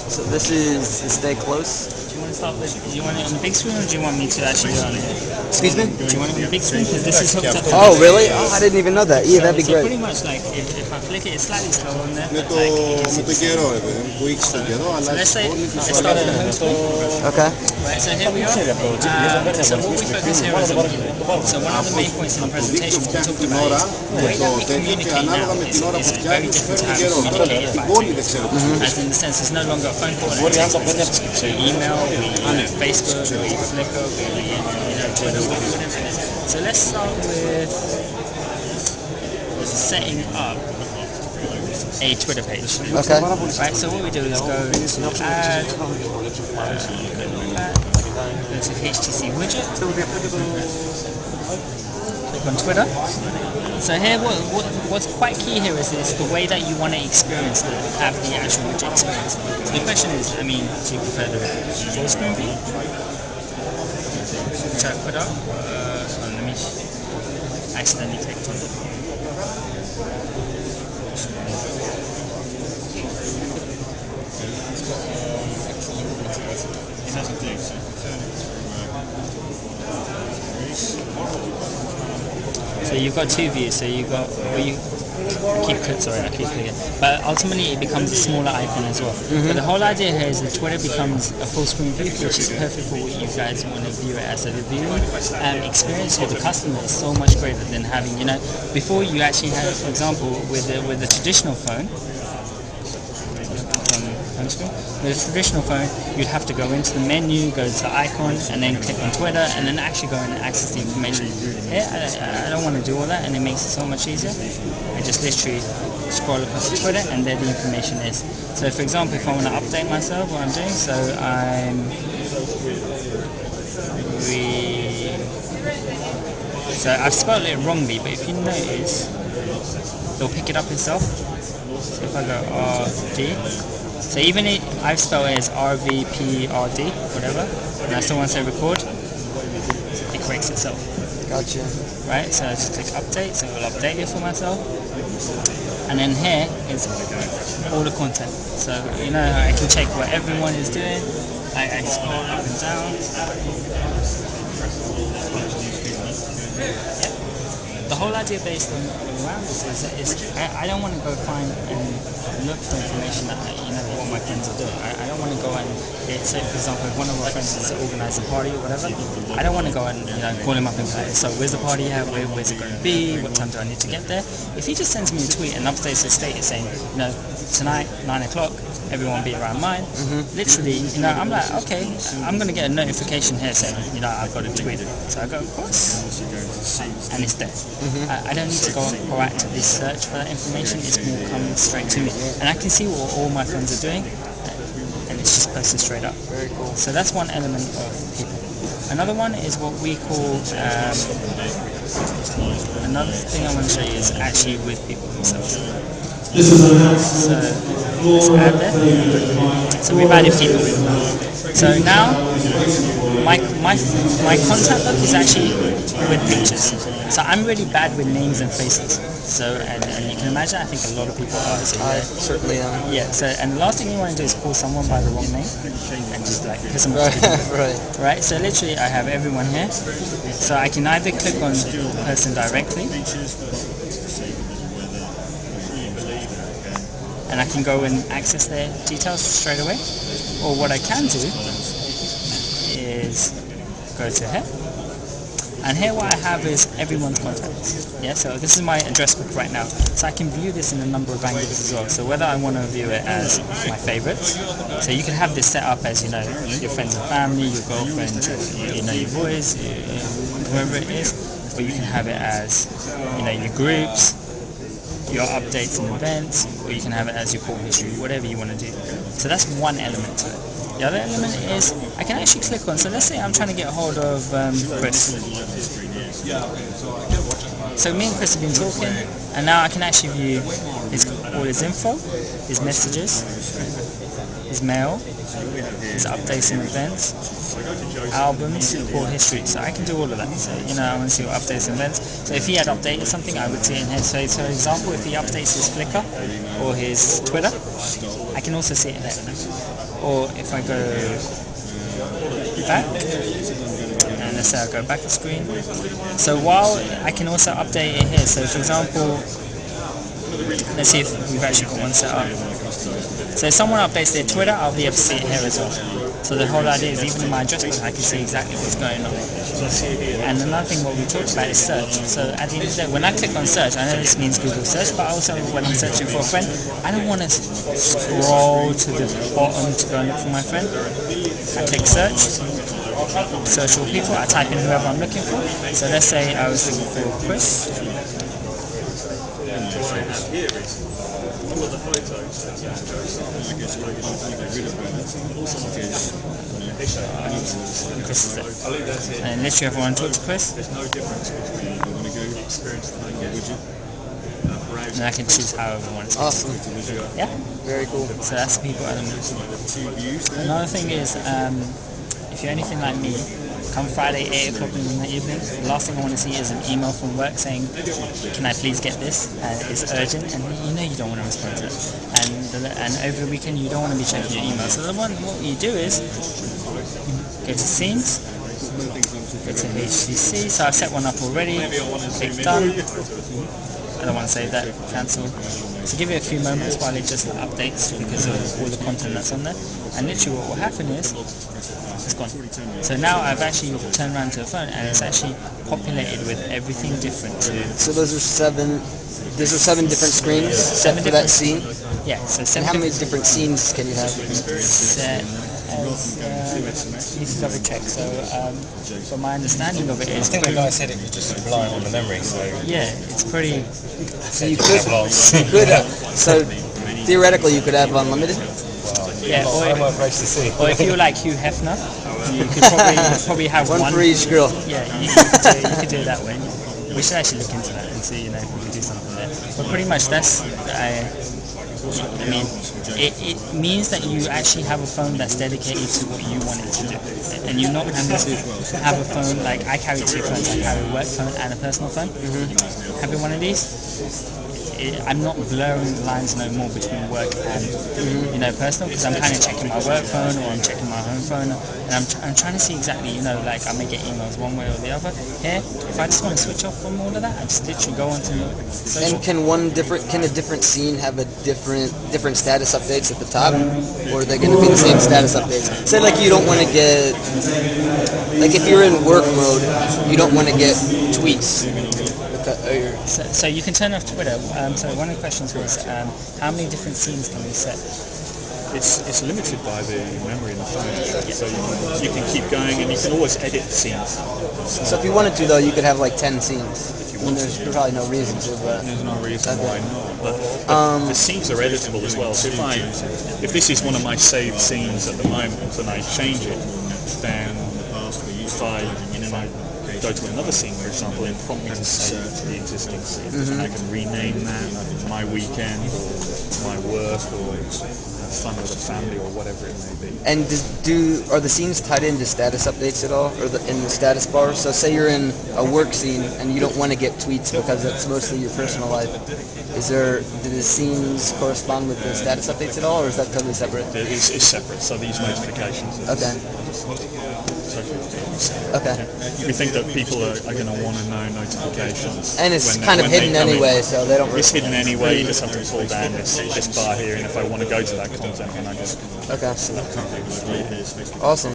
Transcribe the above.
So this is the Stay Close. Do you want to start with? Do you want it on the big screen, or do you want me to actually do it on the? Excuse me? Do you want it on the big screen? Because this is hooked up. Oh, really? Oh, I didn't even know that. Yeah, that'd be So great. pretty much like if I flick it, it's slightly slow on there. Με το καιρό, που έχεις τον καιρό, So αλλά let's say let's start at the home screen. Okay. Right, so here we are. So what we focus here is on video. So one of the main points in the presentation we talked about is the way that we communicate now is very different to how we communicated back then. As in the sense, it's no longer a phone call. So email, Facebook, Flickr, Twitter, whatever it is. So let's start with setting up a Twitter page. Okay. Right, so what we do is go to add, go to HTC widget, click on Twitter. So here, what's quite key here is the way that you want to experience have the actual widget experience. So the question is, I mean, do you prefer the full screen view, which I put up? Let me accidentally clicked on it. So you've got two views. So you've got, I keep clicking. But ultimately it becomes a smaller icon as well. But the whole idea here is that Twitter becomes a full screen view, which is perfect for what you guys want to view it as. So the viewing experience for the customer is so much greater than having, before you actually had, for example, with the traditional phone, with a traditional phone, you'd have to go into the menu, go to icon, and then click on Twitter, and then actually go and access the information. Here, I don't want to do all that, and it makes it so much easier. I just literally scroll across to Twitter, and there the information is. So, for example, if I want to update myself, what I'm doing, so I've spelled it wrongly, but if you notice, it'll pick it up itself. So if I go RD. So even if I've spelled it as RVPRD, whatever, and I still want to say record, it corrects itself. Gotcha. Right, so I just click update, so it will update it for myself. And then here is all the content. So, I can check what everyone is doing. I scroll up and down. The whole idea based on around this is I don't want to go find and look for information that what my friends are doing. I don't want to go and say, for example, if one of our friends wants to organise a party or whatever, I don't want to go and call him up and go, so where's the party at? Where's it going to be? What time do I need to get there? If he just sends me a tweet and updates his status saying, tonight 9 o'clock, everyone be around mine. Literally, I'm like, okay, I'm going to get a notification here saying, I've got a tweet. So I go, of course, and it's there. I don't need to go proactively search for that information. It's more coming straight to me, and I can see what all my friends are doing, and it's just posted straight up. Very cool. So that's one element of people. Another one is what we call. Another thing I want to show you is actually with people themselves. So let's add there. So we've added people. So now my contact book is actually with pictures. So I'm really bad with names and faces. So and you can imagine, I think a lot of people are. So, I certainly am. Yeah. So and the last thing you want to do is call someone by the wrong name and just piss them off. Right. So literally, I have everyone here. So I can either click on the person directly, and I can go and access their details straight away. Or what I can do is go to here, and here what I have is everyone's contacts. Yeah, so this is my address book right now. So I can view this in a number of angles as well. So whether I want to view it as my favorites, so you can have this set up as your friends and family, your girlfriend, your boys, whoever it is, or you can have it as your groups, your updates and events, or you can have it as your call history, whatever you want to do. So that's one element to it. The other element is I can actually click on, so let's say I'm trying to get a hold of Chris. So me and Chris have been talking, and now I can actually view all his info, his messages, his mail, his updates and events, albums, call history. So I can do all of that. So I want to see what updates and events. So if he had updated something, I would see it in here. So for example, if he updates his Flickr or his Twitter, I can also see it here. Or if I go back, and let's say I go back the screen. So while I can also update it here. So for example, let's see if we've actually got one set up. So if someone updates their Twitter, I'll be able to see it here as well. So the whole idea is even in my address book I can see exactly what's going on. And another thing what we talked about is search. So at the end of the day, when I click on search, I know this means Google search, but also when I'm searching for a friend, I don't want to scroll to the bottom to go and look for my friend. I click search, search all people, I type in whoever I'm looking for. So let's say I was looking for Chris. Chris is there. And literally everyone talk to Chris. And I can choose however I want to. Awesome. Yeah? Very cool. So that's the people element. Another thing is, if you're anything like me, come Friday 8 o'clock in the evening, the last thing I want to see is an email from work saying, can I please get this? It's urgent, and you know you don't want to respond to it. And over the weekend you don't want to be checking your email. So what you do is, go to scenes, go to HTC, so I've set one up already, click done. I don't want to save that, cancel. So give it a few moments while it just updates because of all the content that's on there. And literally what will happen is, it's gone. So now I've actually turned around to the phone and it's actually populated with everything different. So those are seven different screens set for that scene? Yeah, so And seven how many different scenes can you have? set as, need to double check. So my understanding of it is, I think the guy said it was just relying on the memory, so yeah, it's pretty, So you so theoretically you could have unlimited? yeah, I'm well placed to see. or if you're like Hugh Hefner, you could probably have One for each girl. Yeah, you could do it that way. We should actually look into that and see, if we could do something there. But pretty much that's, I mean, it means that you actually have a phone that's dedicated to what you want it to do. And you're not having to have a phone, like I carry two phones, I carry a work phone and a personal phone. Having one of these, I'm not blurring the lines no more between work and personal, because I'm kind of checking my work phone or I'm checking my home phone, and I'm trying to see exactly, like I may get emails one way or the other. Here, if I just want to switch off from all of that, I just literally go onto social. And can a different scene have a different status updates at the top, or are they going to be the same status updates? Say like you don't want to get, like if you're in work mode, you don't want to get tweets. So you can turn off Twitter. So one of the questions was, how many different scenes can we set? It's limited by the memory in the phone, so you can keep going and you can always edit the scenes. So if you wanted to though, you could have like 10 scenes. There's probably no reason to, but There's no reason why not. But the scenes are editable as well. So if this is one of my saved scenes at the moment and I change it, then if I go to another scene, for example, and prompt me to save the existing scene, and I can rename that my weekend or my work or fun with the family or whatever it may be. And are the scenes tied into status updates at all, or in the status bar? So say you're in a work scene and you don't want to get tweets because that's mostly your personal life. Do the scenes correspond with the status updates at all, or is that totally separate? It's separate, so these notifications. Okay. Okay. We think that people are going to want to know notifications. And it's kind of hidden anyway, so they don't. It's hidden anyway. You just have to pull down this bar here, and if I want to go to that content, then I just Okay. select it. Awesome.